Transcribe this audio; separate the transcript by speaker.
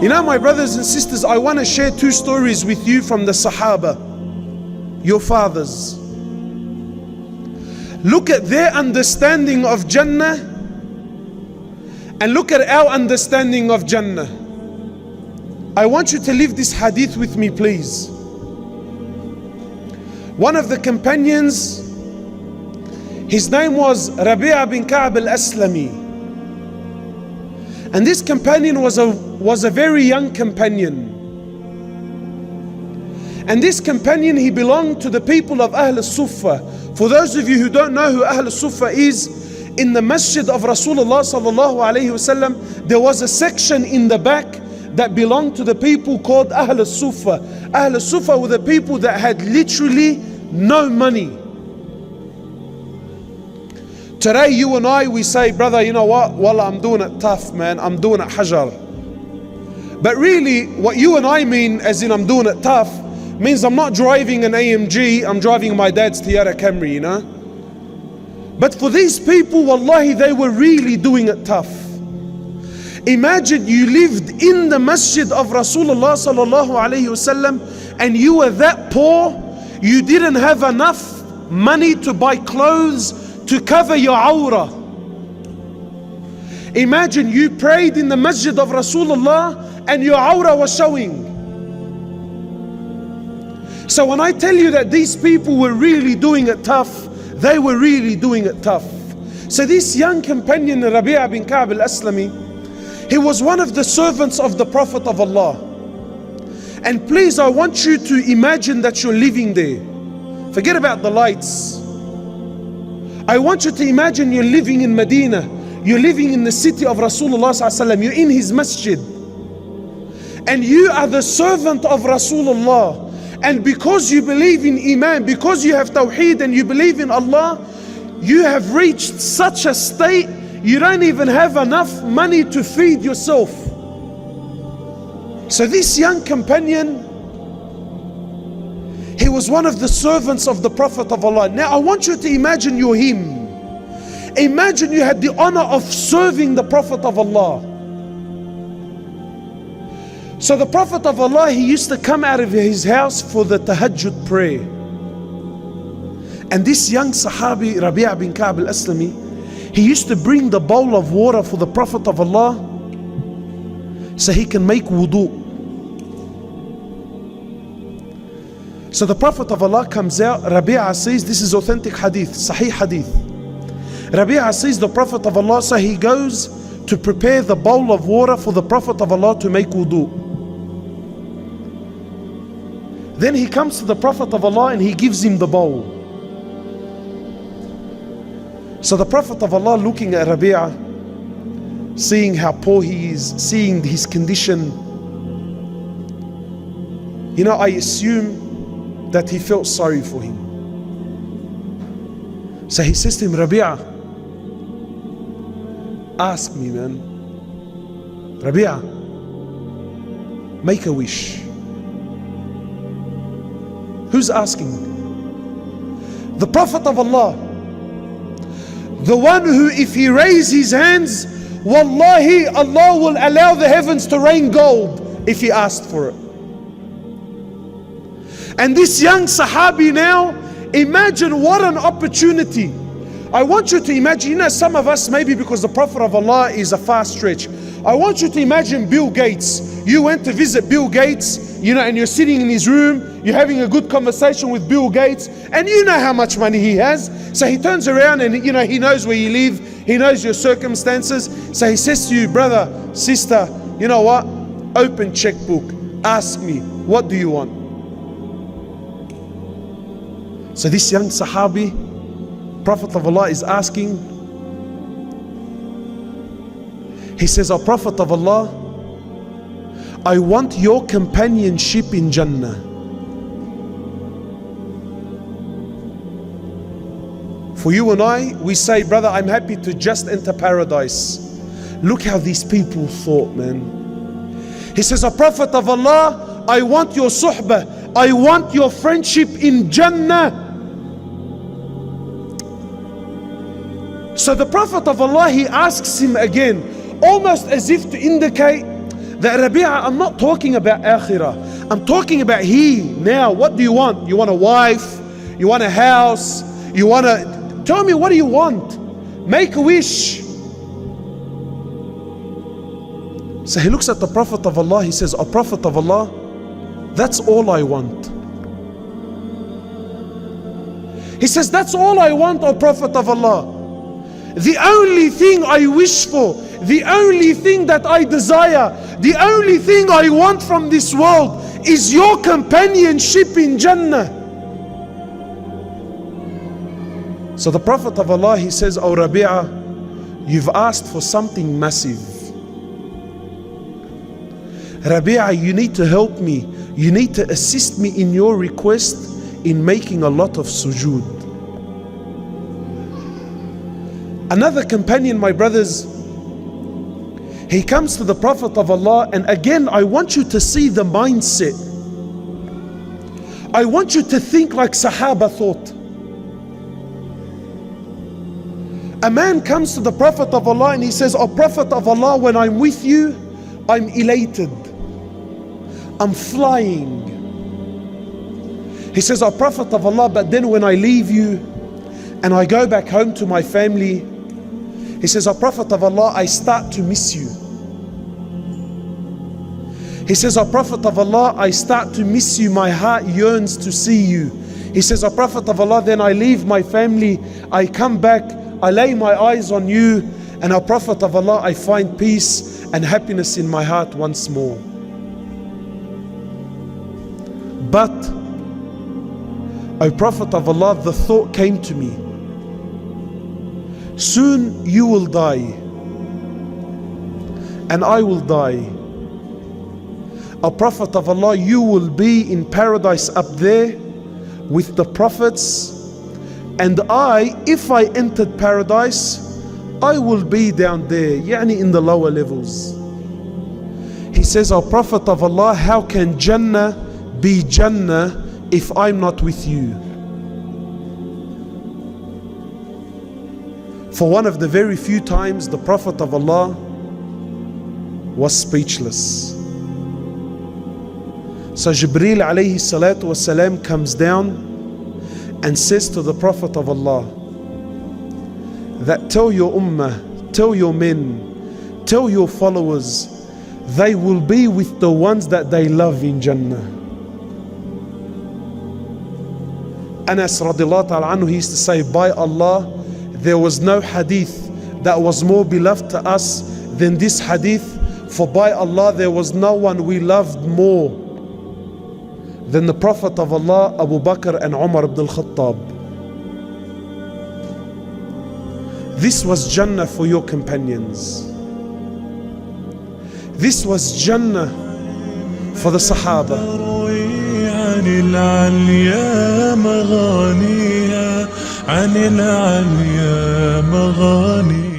Speaker 1: You know, my brothers and sisters, I want to share two stories with you from the Sahaba, your fathers. Look at their understanding of Jannah and look at our understanding of Jannah. I want you to leave this hadith with me, please. One of the companions, his name was Rabi'a bin Ka'b al-Aslami. And this companion was a very young companion. And this companion, he belonged to the people of Ahl al-Suffah. For those of you who don't know who Ahl al-Suffah is, in the masjid of Rasulullah sallallahu alayhi wasallam, there was a section in the back that belonged to the people called Ahl al-Suffah. Ahl al-Suffah were the people that had literally no money. Today you and I, we say, brother, you know what? Wallah, I'm doing it tough, man. I'm doing it hajar. But really, what you and I mean, as in I'm doing it tough, means I'm not driving an AMG, I'm driving my dad's Toyota Camry, you know. But for these people, wallahi, they were really doing it tough. Imagine you lived in the masjid of Rasulullah sallallahu alayhi wasallam and you were that poor, you didn't have enough money to buy clothes to cover your awrah. Imagine you prayed in the masjid of Rasulullah and your awrah was showing. So when I tell you that these people were really doing it tough, they were really doing it tough. So this young companion, Rabi'a bin Ka'b al-Aslami, he was one of the servants of the Prophet of Allah. And please, I want you to imagine that you're living there. Forget about the lights. I want you to imagine you're living in Medina. You're living in the city of Rasulullah sallallahu alaihi wasallam. You're in his masjid. And you are the servant of Rasulullah. And because you believe in Iman, because you have Tawheed and you believe in Allah, you have reached such a state, you don't even have enough money to feed yourself. So this young companion, he was one of the servants of the Prophet of Allah. Now I want you to imagine you're him. Imagine you had the honor of serving the Prophet of Allah. So the Prophet of Allah, he used to come out of his house for the tahajjud prayer. And this young Sahabi, Rabi'a bin Ka'b al-Aslami, he used to bring the bowl of water for the Prophet of Allah so he can make wudu. So the Prophet of Allah comes out, Rabi'a says, this is authentic hadith, sahih hadith. Rabi'a says the Prophet of Allah, so he goes to prepare the bowl of water for the Prophet of Allah to make wudu. Then he comes to the Prophet of Allah and he gives him the bowl. So the Prophet of Allah, looking at Rabi'a, seeing how poor he is, seeing his condition, you know, I assume that he felt sorry for him. So he says to him, Rabi'a, ask me, man. Rabi'a, make a wish. Who's asking? The Prophet of Allah, the one who, if he raises his hands, wallahi, Allah will allow the heavens to rain gold if he asked for it. And this young Sahabi now, imagine what an opportunity. I want you to imagine, you know, some of us, maybe because the Prophet of Allah is a far stretch, I want you to imagine Bill Gates. You went to visit Bill Gates, you know, and you're sitting in his room, you're having a good conversation with Bill Gates, and you know how much money he has. So he turns around and, you know, he knows where you live, he knows your circumstances. So he says to you, brother, sister, you know what? Open checkbook, ask me, what do you want? So this young Sahabi, Prophet of Allah is asking, he says, O Prophet of Allah, I want your companionship in Jannah. For you and I, we say, brother, I'm happy to just enter paradise. Look how these people thought, man. He says, O Prophet of Allah, I want your suhbah, I want your friendship in Jannah. So the Prophet of Allah, he asks him again, almost as if to indicate that, Rabi'a, I'm not talking about akhirah. I'm talking about here, now. What do you want? You want a wife? You want a house? You want to... Tell me, what do you want? Make a wish. So he looks at the Prophet of Allah, he says, "O Prophet of Allah, that's all I want." He says, "That's all I want, O Prophet of Allah. The only thing I wish for, the only thing that I desire, the only thing I want from this world is your companionship in Jannah." So the Prophet of Allah, he says, "O Rabi'a, you've asked for something massive. Rabi'a, you need to help me. You need to assist me in your request in making a lot of sujood." Another companion, my brothers, he comes to the Prophet of Allah, and again, I want you to see the mindset. I want you to think like Sahaba thought. A man comes to the Prophet of Allah and he says, "O Prophet of Allah, when I'm with you, I'm elated. I'm flying." He says, "O Prophet of Allah, but then when I leave you and I go back home to my family," he says, "O Prophet of Allah, I start to miss you." He says, "O Prophet of Allah, I start to miss you. My heart yearns to see you." He says, "O Prophet of Allah, then I leave my family, I come back, I lay my eyes on you, and O Prophet of Allah, I find peace and happiness in my heart once more. But, O Prophet of Allah, the thought came to me, soon you will die, and I will die. O Prophet of Allah, you will be in paradise up there with the prophets, and I, if I entered paradise, I will be down there, yani in the lower levels." He says, "O Prophet of Allah, how can Jannah be Jannah if I'm not with you?" For one of the very few times the Prophet of Allah was speechless. So Jibreel alayhi salatu wasalam comes down and says to the Prophet of Allah that, "Tell your ummah, tell your men, tell your followers, they will be with the ones that they love in Jannah." Anas radiallahu ta'ala anhu, he used to say, "By Allah, there was no hadith that was more beloved to us than this hadith, for by Allah there was no one we loved more than the Prophet of Allah, Abu Bakr and Umar ibn al-Khattab." This was Jannah for your companions. This was Jannah for the Sahaba.
Speaker 2: عن العليا مغانيها عن العليا مغانيها